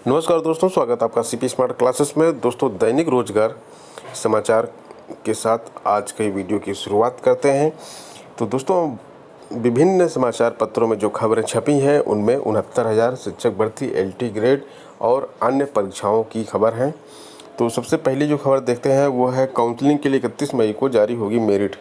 नमस्कार दोस्तों, स्वागत है आपका सीपी स्मार्ट क्लासेस में। दोस्तों, दैनिक रोजगार समाचार के साथ आज के वीडियो की शुरुआत करते हैं। तो दोस्तों, विभिन्न समाचार पत्रों में जो खबरें छपी हैं उनमें 69,000 शिक्षक भर्ती, एलटी ग्रेड और अन्य परीक्षाओं की खबर है। तो सबसे पहली जो खबर देखते हैं वो है काउंसलिंग के लिए 31 मई को जारी होगी मेरिट।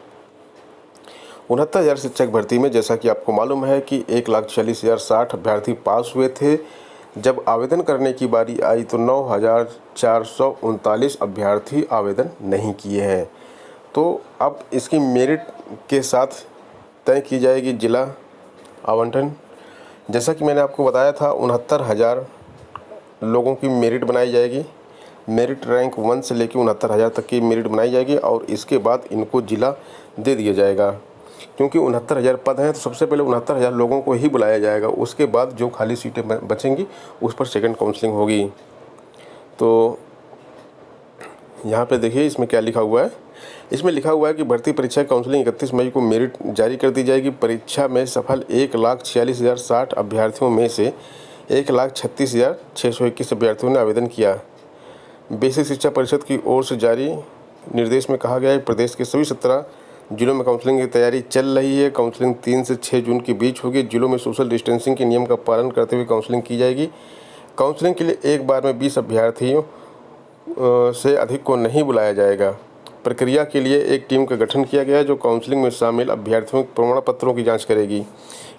69,000 शिक्षक भर्ती में जैसा कि आपको मालूम है कि 1,40,060 अभ्यर्थी पास हुए थे। जब आवेदन करने की बारी आई तो 9,439 अभ्यर्थी आवेदन नहीं किए हैं। तो अब इसकी मेरिट के साथ तय की जाएगी जिला आवंटन। जैसा कि मैंने आपको बताया था, 69,000 लोगों की मेरिट बनाई जाएगी। मेरिट रैंक 1 से लेकर 69,000 तक की मेरिट बनाई जाएगी और इसके बाद इनको जिला दे दिया जाएगा। क्योंकि 69,000 पद हैं तो सबसे पहले 69,000 लोगों को ही बुलाया जाएगा। उसके बाद जो खाली सीटें बचेंगी उस पर सेकंड काउंसलिंग होगी। तो यहाँ पे देखिए इसमें क्या लिखा हुआ है। इसमें लिखा हुआ है कि भर्ती परीक्षा काउंसलिंग 31 मई को मेरिट जारी कर दी जाएगी। परीक्षा में सफल 1,46,060 अभ्यर्थियों में से 1,36,621 अभ्यर्थियों ने आवेदन किया। बेसिक शिक्षा परिषद की ओर से जारी निर्देश में कहा गया है प्रदेश के सभी 17 जिलों में काउंसलिंग की तैयारी चल रही है। काउंसलिंग 3 से 6 जून के बीच होगी। जिलों में सोशल डिस्टेंसिंग के नियम का पालन करते हुए काउंसलिंग की जाएगी। काउंसलिंग के लिए एक बार में 20 अभ्यर्थियों से अधिक को नहीं बुलाया जाएगा। प्रक्रिया के लिए एक टीम का गठन किया गया है जो काउंसलिंग में शामिल अभ्यर्थियों के प्रमाण पत्रों की जाँच करेगी।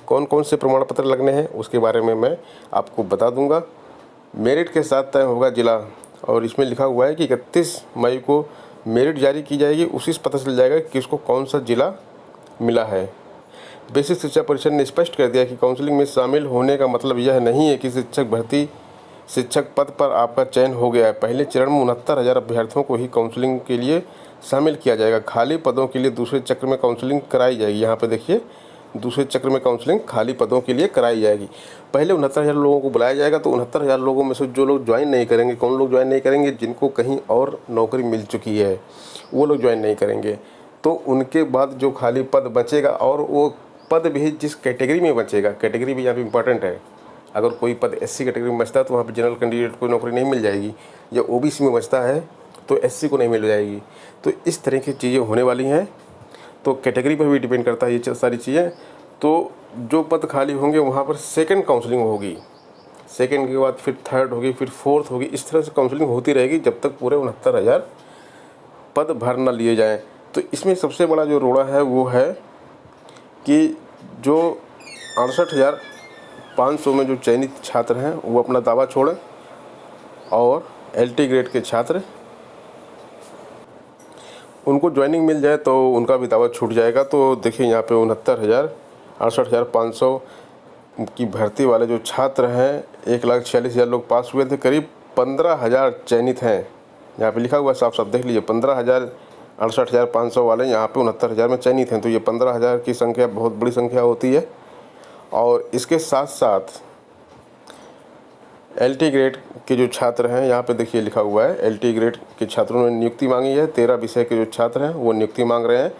कौन कौन से प्रमाण पत्र लगने हैं उसके बारे में मैं आपको बता दूँगा। मेरिट के साथ तय होगा जिला, और इसमें लिखा हुआ है कि 31 मई को मेरिट जारी की जाएगी। उसी से पता चल जाएगा कि किसको कौन सा जिला मिला है। बेसिक शिक्षा परिषद ने स्पष्ट कर दिया कि काउंसलिंग में शामिल होने का मतलब यह नहीं है कि शिक्षक पद पर आपका चयन हो गया है। पहले चरण में 69,000 अभ्यर्थियों को ही काउंसलिंग के लिए शामिल किया जाएगा। खाली पदों के लिए दूसरे चक्र में काउंसलिंग कराई जाएगी। यहाँ पर देखिए, दूसरे चक्र में काउंसलिंग खाली पदों के लिए कराई जाएगी। पहले 69,000 लोगों को बुलाया जाएगा। तो 69,000 लोगों में से जो लोग ज्वाइन नहीं करेंगे, कौन लोग ज्वाइन नहीं करेंगे? जिनको कहीं और नौकरी मिल चुकी है वो लोग ज्वाइन नहीं करेंगे। तो उनके बाद जो खाली पद बचेगा, और वो पद भी जिस कैटेगरी में बचेगा, कैटेगरी भी यहाँ पर इंपॉर्टेंट है। अगर कोई पद एससी कैटेगरी में बचता है तो वहाँ पर जनरल कैंडिडेट को नौकरी नहीं मिल जाएगी। या ओबीसी में बचता है तो एससी को नहीं मिल जाएगी। तो इस तरह की चीज़ें होने वाली हैं। तो कैटेगरी पर भी डिपेंड करता है ये सारी चीज़ें। तो जो पद खाली होंगे वहाँ पर सेकंड काउंसलिंग होगी। सेकंड के बाद फिर थर्ड होगी, फिर फोर्थ होगी। इस तरह से काउंसलिंग होती रहेगी जब तक पूरे 69,000 पद भर न लिए जाएं। तो इसमें सबसे बड़ा जो रोड़ा है वो है कि जो 68,500 में जो चयनित छात्र हैं वो अपना दावा छोड़ें, और एलटी ग्रेड के छात्र उनको ज्वाइनिंग मिल जाए तो उनका भी दावा छूट जाएगा। तो देखिए यहाँ पे 68,500 की भर्ती वाले जो छात्र हैं, 1,46,000 लोग पास हुए थे। करीब 15,000 चयनित हैं। यहाँ पे लिखा हुआ है, साफ साफ देख लीजिए, 15,000 68,500 वाले यहाँ पे 69,000 में चयनित हैं। तो ये 15,000 की संख्या बहुत बड़ी संख्या होती है। और इसके साथ साथ एलटी ग्रेड के जो छात्र हैं, यहाँ पे देखिए लिखा हुआ है, एलटी ग्रेड के छात्रों ने नियुक्ति मांगी है। 13 विषय के जो छात्र हैं वो नियुक्ति मांग रहे हैं।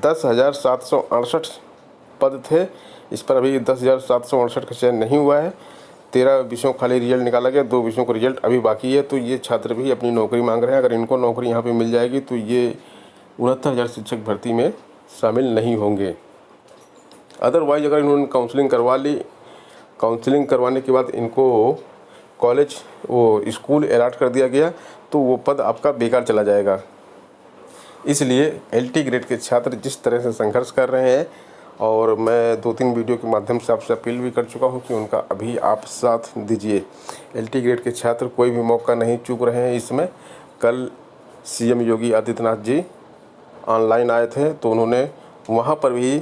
10,768 पद थे। इस पर अभी 10,768 का चयन नहीं हुआ है। 13 विषयों खाली रिजल्ट निकाला गया, 2 विषयों का रिजल्ट अभी बाकी है। तो ये छात्र भी अपनी नौकरी मांग रहे हैं। अगर इनको नौकरी यहाँ पे मिल जाएगी तो ये 69,000 शिक्षक भर्ती में शामिल नहीं होंगे। अदरवाइज अगर इन्होंने काउंसलिंग करवा ली, काउंसलिंग करवाने के बाद इनको कॉलेज स्कूल अलॉट कर दिया गया तो वो पद आपका बेकार चला जाएगा। इसलिए एलटी ग्रेड के छात्र जिस तरह से संघर्ष कर रहे हैं, और मैं 2-3 वीडियो के माध्यम से आपसे अपील भी कर चुका हूं कि उनका अभी आप साथ दीजिए। एलटी ग्रेड के छात्र कोई भी मौका नहीं चूक रहे हैं इसमें। कल सीएम योगी आदित्यनाथ जी ऑनलाइन आए थे तो उन्होंने वहाँ पर भी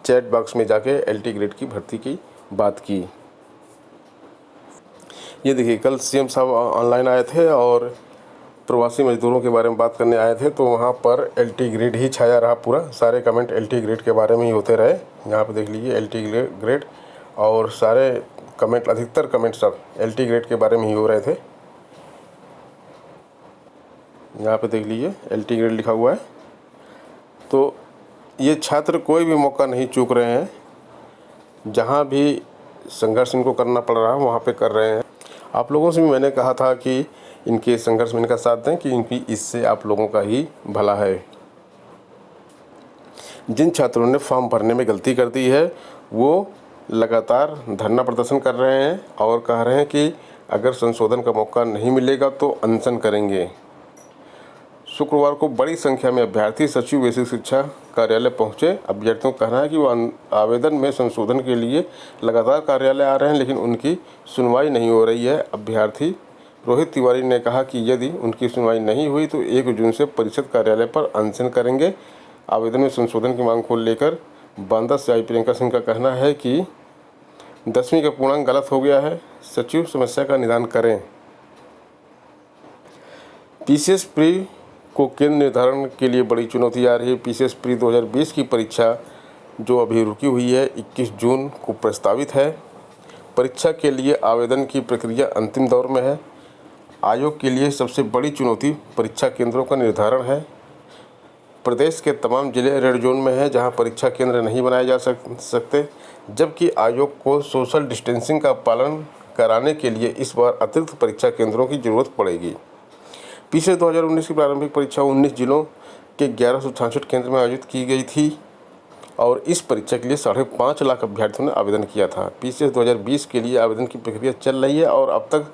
चैट बॉक्स में जाके एलटी ग्रेड की भर्ती की बात की। ये देखिए, कल सीएम साहब ऑनलाइन आए थे और प्रवासी मजदूरों के बारे में बात करने आए थे। तो वहाँ पर एलटी ग्रेड ही छाया रहा। पूरा सारे कमेंट एलटी ग्रेड के बारे में ही होते रहे। यहाँ पे देख लीजिए एलटी ग्रेड, और सारे कमेंट, अधिकतर कमेंट सब एलटी ग्रेड के बारे में ही हो रहे थे। यहाँ पे देख लीजिए एलटी ग्रेड लिखा हुआ है। तो ये छात्र कोई भी मौका नहीं चूक रहे हैं। जहाँ भी संघर्ष इनको करना पड़ रहा है वहाँ पे कर रहे हैं। आप लोगों से भी मैंने कहा था कि इनके संघर्ष में इनका साथ दें, कि इनकी इससे आप लोगों का ही भला है। जिन छात्रों ने फॉर्म भरने में गलती कर दी है वो लगातार धरना प्रदर्शन कर रहे हैं और कह रहे हैं कि अगर संशोधन का मौका नहीं मिलेगा तो अनशन करेंगे। शुक्रवार को बड़ी संख्या में अभ्यर्थी सचिव बेसिक शिक्षा कार्यालय पहुंचे। अभ्यर्थियों का कहना है कि वो आवेदन में संशोधन के लिए लगातार कार्यालय आ रहे हैं, लेकिन उनकी सुनवाई नहीं हो रही है। अभ्यर्थी रोहित तिवारी ने कहा कि यदि उनकी सुनवाई नहीं हुई तो 1 जून से परिषद कार्यालय पर अनशन करेंगे। आवेदन में संशोधन की मांग को लेकर बांदा से आई प्रियंका सिंह का कहना है कि 10वीं का पूर्णांक गलत हो गया है, सचिव समस्या का निदान करें। पीसीएस प्री को केंद्र निर्धारण के लिए बड़ी चुनौती आ रही है। पीसीएस प्री 2020 की परीक्षा जो अभी रुकी हुई है 21 जून को प्रस्तावित है। परीक्षा के लिए आवेदन की प्रक्रिया अंतिम दौर में है। आयोग के लिए सबसे बड़ी चुनौती परीक्षा केंद्रों का निर्धारण है। प्रदेश के तमाम जिले रेड जोन में हैं जहां परीक्षा केंद्र नहीं बनाए जा सकते, जबकि आयोग को सोशल डिस्टेंसिंग का पालन कराने के लिए इस बार अतिरिक्त परीक्षा केंद्रों की जरूरत पड़ेगी। पिछले 2019 की प्रारंभिक परीक्षा 19 जिलों के 1166 केंद्र में आयोजित की गई थी और इस परीक्षा के लिए 5.5 लाख अभ्यर्थियों ने आवेदन किया था। पीसीएस 2020 के लिए आवेदन की प्रक्रिया चल रही है और अब तक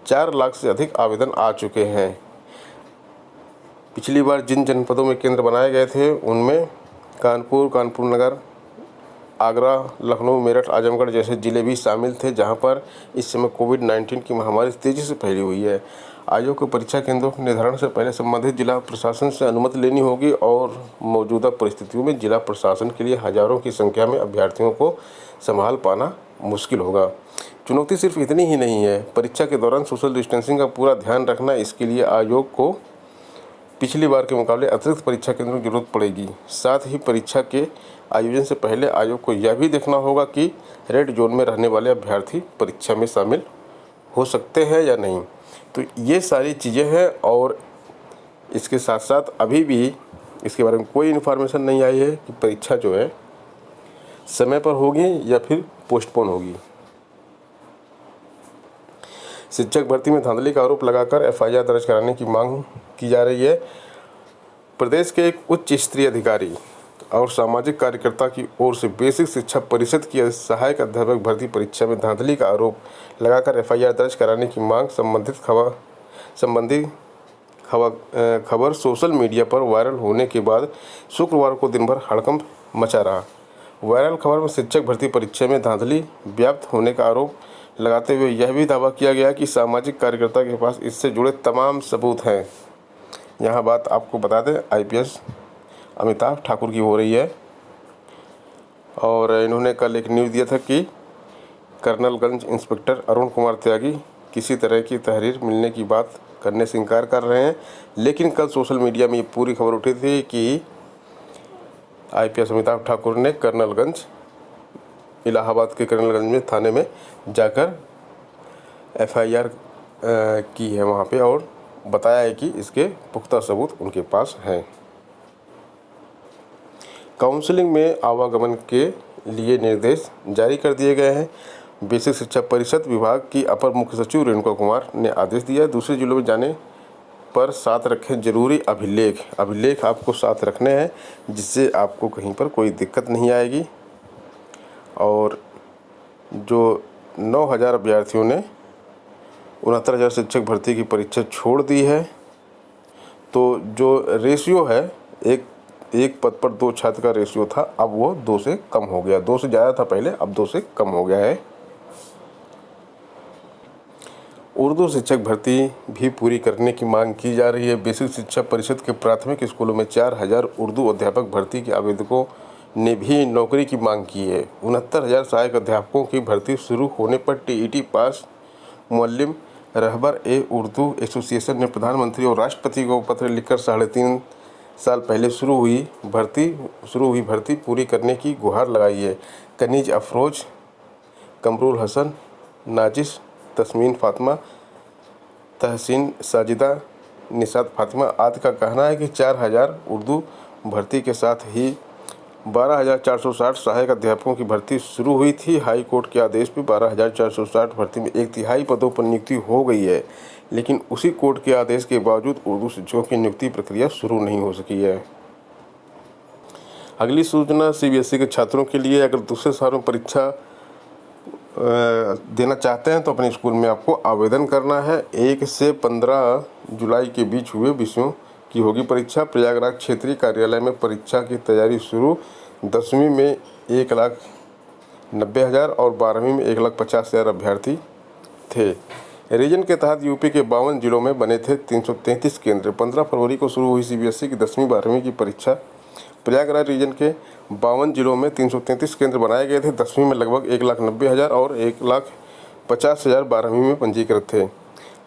4 लाख से अधिक आवेदन आ चुके हैं। पिछली बार जिन जनपदों में केंद्र बनाए गए थे उनमें कानपुर नगर, आगरा, लखनऊ, मेरठ, आजमगढ़ जैसे ज़िले भी शामिल थे, जहां पर इस समय कोविड-19 की महामारी तेज़ी से फैली हुई है। आयोग को परीक्षा केंद्रों के निर्धारण से पहले संबंधित जिला प्रशासन से अनुमति लेनी होगी और मौजूदा परिस्थितियों में जिला प्रशासन के लिए हज़ारों की संख्या में अभ्यर्थियों को संभाल पाना मुश्किल होगा। चुनौती सिर्फ इतनी ही नहीं है, परीक्षा के दौरान सोशल डिस्टेंसिंग का पूरा ध्यान रखना। इसके लिए आयोग को पिछली बार के मुकाबले अतिरिक्त परीक्षा केंद्रों की जरूरत पड़ेगी। साथ ही परीक्षा के आयोजन से पहले आयोग को यह भी देखना होगा कि रेड जोन में रहने वाले अभ्यर्थी परीक्षा में शामिल हो सकते हैं या नहीं। तो ये सारी चीज़ें हैं और इसके साथ साथ अभी भी इसके बारे में कोई इन्फॉर्मेशन नहीं आई है कि परीक्षा जो है समय पर होगी या फिर पोस्टपोन होगी। शिक्षक भर्ती में धांधली का आरोप लगाकर एफआईआर दर्ज कराने की मांग की जा रही है। प्रदेश के एक उच्च स्तरीय अधिकारी और सामाजिक कार्यकर्ता की ओर से बेसिक शिक्षा परिषद की सहायक अध्यापक भर्ती परीक्षा में धांधली का आरोप लगाकर एफआईआर दर्ज कराने की मांग संबंधी खबर सोशल मीडिया पर वायरल होने के बाद शुक्रवार को दिन भर हड़कंप मचा रहा। वायरल खबर में शिक्षक भर्ती परीक्षा में धांधली व्याप्त होने का आरोप लगाते हुए यह भी दावा किया गया कि सामाजिक कार्यकर्ता के पास इससे जुड़े तमाम सबूत हैं। यहाँ बात आपको बता दें, आईपीएस अमिताभ ठाकुर की हो रही है और इन्होंने कल एक न्यूज़ दिया था कि कर्नलगंज इंस्पेक्टर अरुण कुमार त्यागी किसी तरह की तहरीर मिलने की बात करने से इनकार कर रहे हैं। लेकिन कल सोशल मीडिया में ये पूरी खबर उठी थी कि आईपीएस अमिताभ ठाकुर ने कर्नलगंज, इलाहाबाद के कर्नलगंज में थाने में जाकर एफआईआर की है वहाँ पे और बताया है कि इसके पुख्ता सबूत उनके पास हैं। काउंसलिंग में आवागमन के लिए निर्देश जारी कर दिए गए हैं। बेसिक शिक्षा परिषद विभाग की अपर मुख्य सचिव रेणुका कुमार ने आदेश दिया है, दूसरे जिलों में जाने पर साथ रखें जरूरी अभिलेख आपको साथ रखने हैं जिससे आपको कहीं पर कोई दिक्कत नहीं आएगी। और जो 9,000 अभ्यर्थियों ने 69,000 शिक्षक भर्ती की परीक्षा छोड़ दी है, तो जो रेशियो है एक पद पर 2 छात्र का रेशियो था, अब वो 2 से कम हो गया। 2 से ज़्यादा था पहले, अब 2 से कम हो गया है। उर्दू शिक्षक भर्ती भी पूरी करने की मांग की जा रही है। बेसिक शिक्षा परिषद के प्राथमिक स्कूलों में 4,000 उर्दू अध्यापक भर्ती के आवेदकों ने भी नौकरी की मांग की है। 69,000 सहायक अध्यापकों की भर्ती शुरू होने पर TET pass Muallem रहबर Urdu association ने प्रधानमंत्री और राष्ट्रपति को पत्र लिखकर 3.5 साल पहले शुरू हुई भर्ती पूरी करने की गुहार लगाई है। कनीज अफरोज, कमरुल हसन, नाजिश, तस्मीन फातिमा, तहसीन साजिदा, निशात फातिमा आदि का कहना है कि 4,000 उर्दू भर्ती के साथ ही 12,460 सहायक अध्यापकों की भर्ती शुरू हुई थी। हाई कोर्ट के आदेश पे 12,460 भर्ती में 1/3 पदों पर नियुक्ति हो गई है, लेकिन उसी कोर्ट के आदेश के बावजूद उर्दू शिक्षकों की नियुक्ति प्रक्रिया शुरू नहीं हो सकी है। अगली सूचना सीबीएसई के छात्रों के लिए, अगर दूसरे सालों में परीक्षा देना चाहते हैं तो अपने स्कूल में आपको आवेदन करना है। 1 से 15 जुलाई के बीच हुए विषयों की होगी परीक्षा। प्रयागराज क्षेत्रीय कार्यालय में परीक्षा की तैयारी शुरू। 10वीं में 1,90,000 और 12वीं में 1,50,000 अभ्यर्थी थे। रीजन के तहत यूपी के 52 जिलों में बने थे 333 केंद्र। 15 फरवरी को शुरू हुई सीबीएसई की 10वीं 12वीं की परीक्षा। प्रयागराज रीजन के 52 जिलों में 333 केंद्र बनाए गए थे। 10वीं में लगभग 1,90,000 और 1,50,000 12वीं में पंजीकृत थे।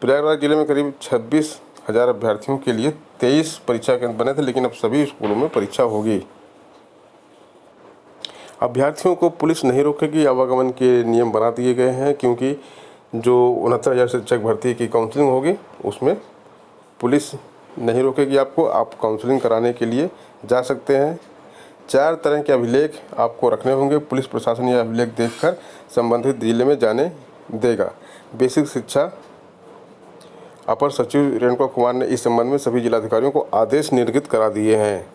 प्रयागराज जिले में करीब 26,000 अभ्यर्थियों के लिए 23 परीक्षा केंद्र बने थे, लेकिन अब सभी स्कूलों में परीक्षा होगी। अभ्यर्थियों को पुलिस नहीं रोकेगी, आवागमन के नियम बना दिए गए हैं, क्योंकि जो 69,000 शिक्षक भर्ती की काउंसलिंग होगी उसमें पुलिस नहीं रोकेगी आपको। आप काउंसलिंग कराने के लिए जा सकते हैं। 4 तरह के अभिलेख आपको रखने होंगे। पुलिस प्रशासन यह अभिलेख देखकर संबंधित जिले में जाने देगा। बेसिक शिक्षा अपर सचिव रेणुका कुमार ने इस संबंध में सभी जिलाधिकारियों को आदेश निर्गत करा दिए हैं।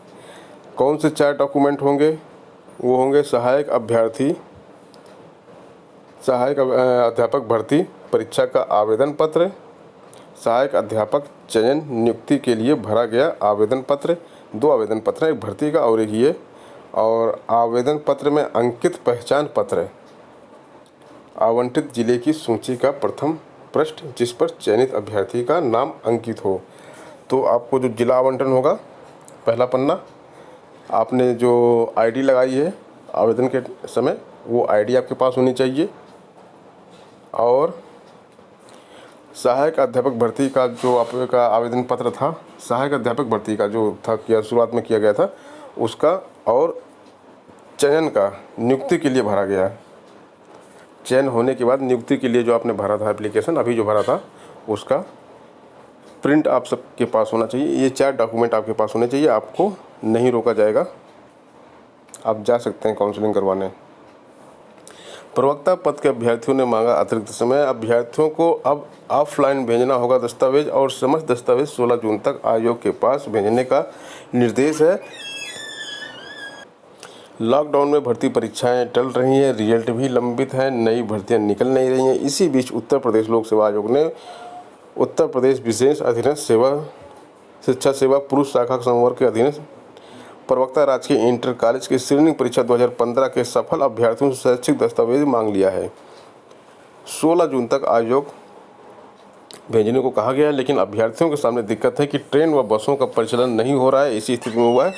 कौन से 4 डॉक्यूमेंट होंगे? वो होंगे सहायक अध्यापक भर्ती परीक्षा का आवेदन पत्र, सहायक अध्यापक चयन नियुक्ति के लिए भरा गया आवेदन पत्र, 2 आवेदन पत्र, एक भर्ती का और एक ये, और आवेदन पत्र में अंकित पहचान पत्र, आवंटित जिले की सूची का प्रथम पृष्ठ जिस पर चयनित अभ्यर्थी का नाम अंकित हो। तो आपको जो जिला आवंटन होगा, पहला पन्ना, आपने जो आईडी लगाई है आवेदन के समय, वो आईडी आपके पास होनी चाहिए। और सहायक अध्यापक भर्ती का जो आपका आवेदन पत्र था, सहायक अध्यापक भर्ती का जो था शुरुआत में किया गया था उसका, और चयन का नियुक्ति के लिए भरा गया, चयन होने के बाद नियुक्ति के लिए जो आपने भरा था एप्लीकेशन, अभी जो भरा था, उसका प्रिंट आप सबके पास होना चाहिए। ये 4 डॉक्यूमेंट आपके पास होने चाहिए। आपको नहीं रोका जाएगा, आप जा सकते हैं काउंसलिंग करवाने। प्रवक्ता पद के अभ्यर्थियों ने मांगा अतिरिक्त समय। अभ्यर्थियों को अब ऑफलाइन भेजना होगा दस्तावेज, और समस्त दस्तावेज 16 जून तक आयोग के पास भेजने का निर्देश है। लॉकडाउन में भर्ती परीक्षाएं टल रही हैं, रिजल्ट भी लंबित हैं, नई भर्तियां निकल नहीं रही हैं। इसी बीच उत्तर प्रदेश लोक सेवा आयोग ने उत्तर प्रदेश विशेष अधीनस्थ शिक्षा सेवा पुरुष शाखा संवर्ग के अधीन प्रवक्ता राजकीय इंटर कॉलेज की श्रेणी परीक्षा 2015 के सफल अभ्यर्थियों से शैक्षिक दस्तावेज मांग लिया है। 16 जून तक आयोग भेजने को कहा गया है, लेकिन अभ्यर्थियों के सामने दिक्कत है कि ट्रेन व बसों का परिचालन नहीं हो रहा है। इसी स्थिति में हुआ है।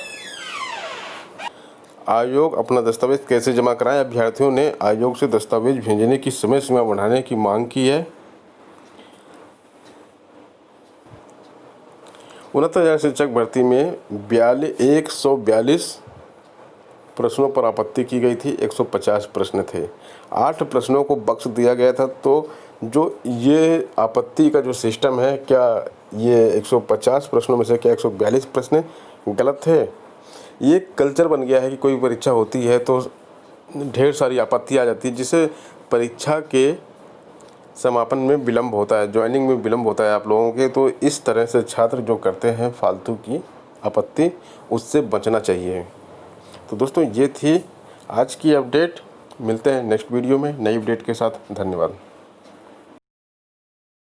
आयोग अपना दस्तावेज कैसे जमा कराएं? अभ्यर्थियों ने आयोग से दस्तावेज भेजने की समय सीमा बढ़ाने की मांग की है। 69,000 शिक्षक भर्ती में 142 प्रश्नों पर आपत्ति की गई थी। 150 प्रश्न थे, 8 प्रश्नों को बख्श दिया गया था। तो जो ये आपत्ति का जो सिस्टम है, क्या ये 150 प्रश्नों में से क्या 142 प्रश्न गलत थे? ये कल्चर बन गया है कि कोई परीक्षा होती है तो ढेर सारी आपत्ति आ जाती है, जिससे परीक्षा के समापन में विलम्ब होता है, ज्वाइनिंग में विलम्ब होता है आप लोगों के। तो इस तरह से छात्र जो करते हैं फालतू की आपत्ति, उससे बचना चाहिए। तो दोस्तों, ये थी आज की अपडेट। मिलते हैं नेक्स्ट वीडियो में नई अपडेट के साथ। धन्यवाद।